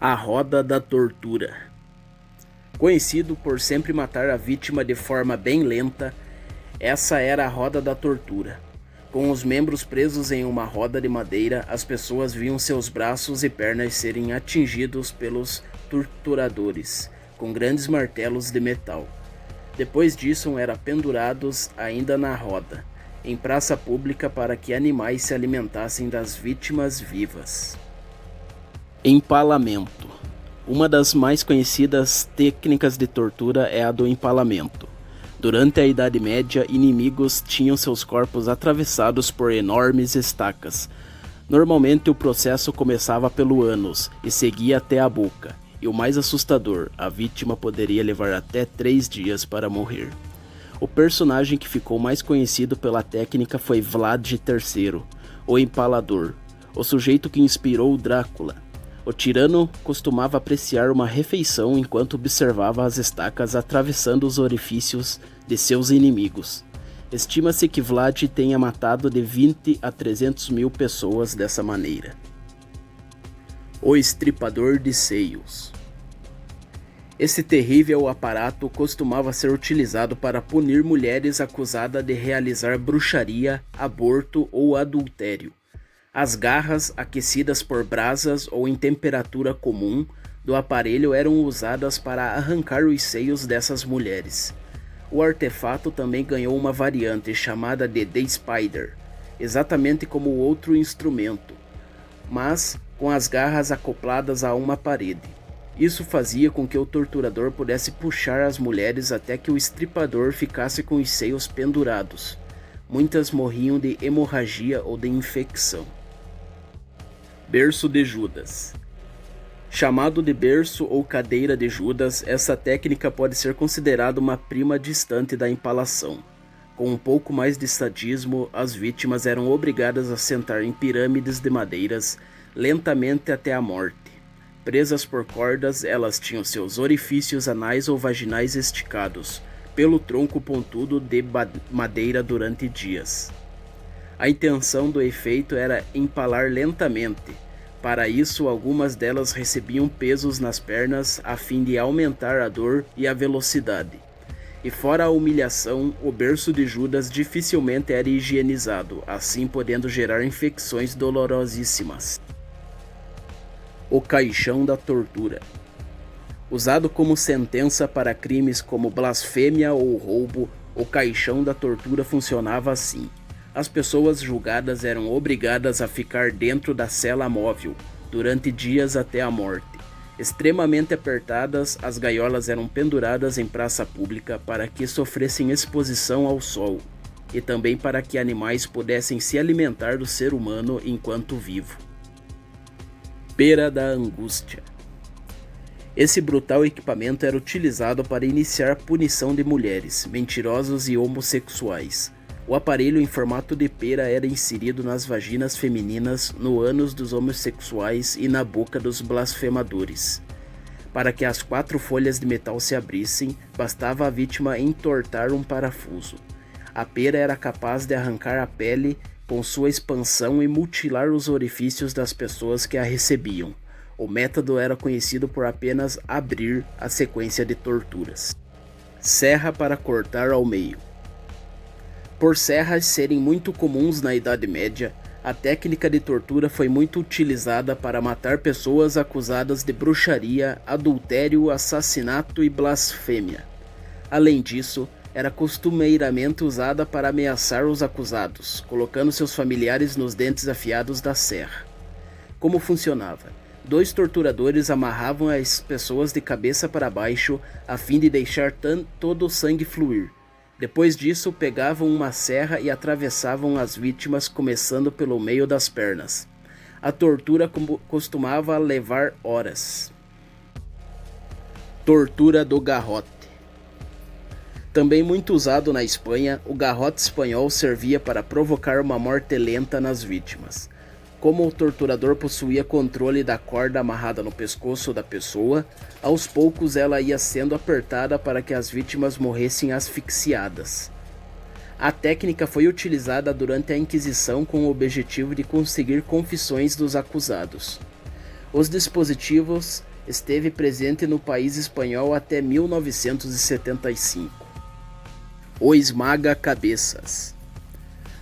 A roda da tortura. Conhecido por sempre matar a vítima de forma bem lenta, essa era a roda da tortura. Com os membros presos em uma roda de madeira, as pessoas viam seus braços e pernas serem atingidos pelos torturadores, com grandes martelos de metal. Depois disso, eram pendurados ainda na roda, em praça pública, para que animais se alimentassem das vítimas vivas. Empalamento. Uma das mais conhecidas técnicas de tortura é a do empalamento. Durante a Idade Média, inimigos tinham seus corpos atravessados por enormes estacas. Normalmente o processo começava pelo ânus e seguia até a boca. E o mais assustador, a vítima poderia levar até 3 dias para morrer. O personagem que ficou mais conhecido pela técnica foi Vlad III, o Empalador, o sujeito que inspirou Drácula. O tirano costumava apreciar uma refeição enquanto observava as estacas atravessando os orifícios de seus inimigos. Estima-se que Vlad tenha matado de 20 a 300 mil pessoas dessa maneira. O estripador de seios. Esse terrível aparato costumava ser utilizado para punir mulheres acusadas de realizar bruxaria, aborto ou adultério. As garras, aquecidas por brasas ou em temperatura comum, do aparelho eram usadas para arrancar os seios dessas mulheres. O artefato também ganhou uma variante chamada de The Spider, exatamente como o outro instrumento, mas com as garras acopladas a uma parede. Isso fazia com que o torturador pudesse puxar as mulheres até que o estripador ficasse com os seios pendurados. Muitas morriam de hemorragia ou de infecção. Berço de Judas. Chamado de berço ou cadeira de Judas, essa técnica pode ser considerada uma prima distante da empalação. Com um pouco mais de sadismo, as vítimas eram obrigadas a sentar em pirâmides de madeiras lentamente até a morte. Presas por cordas, elas tinham seus orifícios anais ou vaginais esticados pelo tronco pontudo de madeira durante dias. A intenção do efeito era empalar lentamente. Para isso, algumas delas recebiam pesos nas pernas a fim de aumentar a dor e a velocidade. E fora a humilhação, o berço de Judas dificilmente era higienizado, assim podendo gerar infecções dolorosíssimas. O caixão da tortura. Usado como sentença para crimes como blasfêmia ou roubo, o caixão da tortura funcionava assim. As pessoas julgadas eram obrigadas a ficar dentro da cela móvel durante dias até a morte. Extremamente apertadas, as gaiolas eram penduradas em praça pública para que sofressem exposição ao sol e também para que animais pudessem se alimentar do ser humano enquanto vivo. Pera da angústia. Esse brutal equipamento era utilizado para iniciar a punição de mulheres, mentirosos e homossexuais. O aparelho em formato de pera era inserido nas vaginas femininas, no ânus dos homossexuais e na boca dos blasfemadores. Para que as 4 folhas de metal se abrissem, bastava a vítima entortar um parafuso. A pera era capaz de arrancar a pele com sua expansão e mutilar os orifícios das pessoas que a recebiam. O método era conhecido por apenas abrir a sequência de torturas. Serra para cortar ao meio. Por serras serem muito comuns na Idade Média, a técnica de tortura foi muito utilizada para matar pessoas acusadas de bruxaria, adultério, assassinato e blasfêmia. Além disso, era costumeiramente usada para ameaçar os acusados, colocando seus familiares nos dentes afiados da serra. Como funcionava? 2 torturadores amarravam as pessoas de cabeça para baixo a fim de deixar todo o sangue fluir. Depois disso, pegavam uma serra e atravessavam as vítimas começando pelo meio das pernas. A tortura costumava levar horas. Tortura do garrote. Também muito usado na Espanha, o garrote espanhol servia para provocar uma morte lenta nas vítimas. Como o torturador possuía controle da corda amarrada no pescoço da pessoa, aos poucos ela ia sendo apertada para que as vítimas morressem asfixiadas. A técnica foi utilizada durante a Inquisição com o objetivo de conseguir confissões dos acusados. Os dispositivos esteve presente no país espanhol até 1975. O esmaga-cabeças.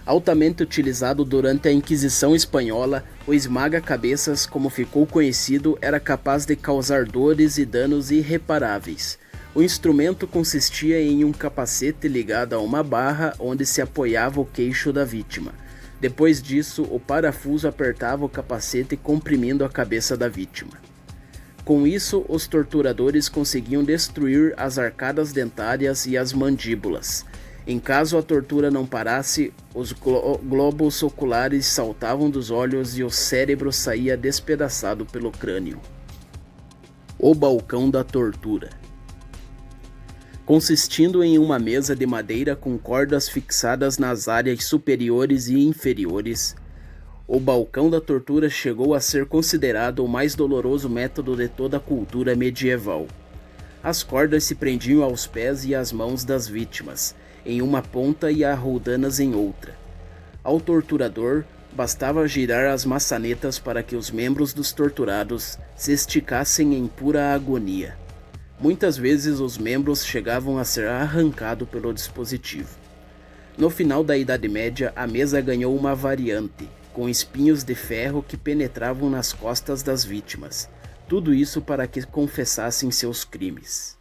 Altamente utilizado durante a Inquisição Espanhola, o esmaga-cabeças, como ficou conhecido, era capaz de causar dores e danos irreparáveis. O instrumento consistia em um capacete ligado a uma barra onde se apoiava o queixo da vítima. Depois disso, o parafuso apertava o capacete comprimindo a cabeça da vítima. Com isso, os torturadores conseguiam destruir as arcadas dentárias e as mandíbulas. Em caso a tortura não parasse, os globos oculares saltavam dos olhos e o cérebro saía despedaçado pelo crânio. O balcão da tortura. Consistindo em uma mesa de madeira com cordas fixadas nas áreas superiores e inferiores, o balcão da tortura chegou a ser considerado o mais doloroso método de toda a cultura medieval. As cordas se prendiam aos pés e às mãos das vítimas, em uma ponta e a roldanas em outra. Ao torturador, bastava girar as maçanetas para que os membros dos torturados se esticassem em pura agonia. Muitas vezes os membros chegavam a ser arrancados pelo dispositivo. No final da Idade Média, a mesa ganhou uma variante, com espinhos de ferro que penetravam nas costas das vítimas. Tudo isso para que confessassem seus crimes.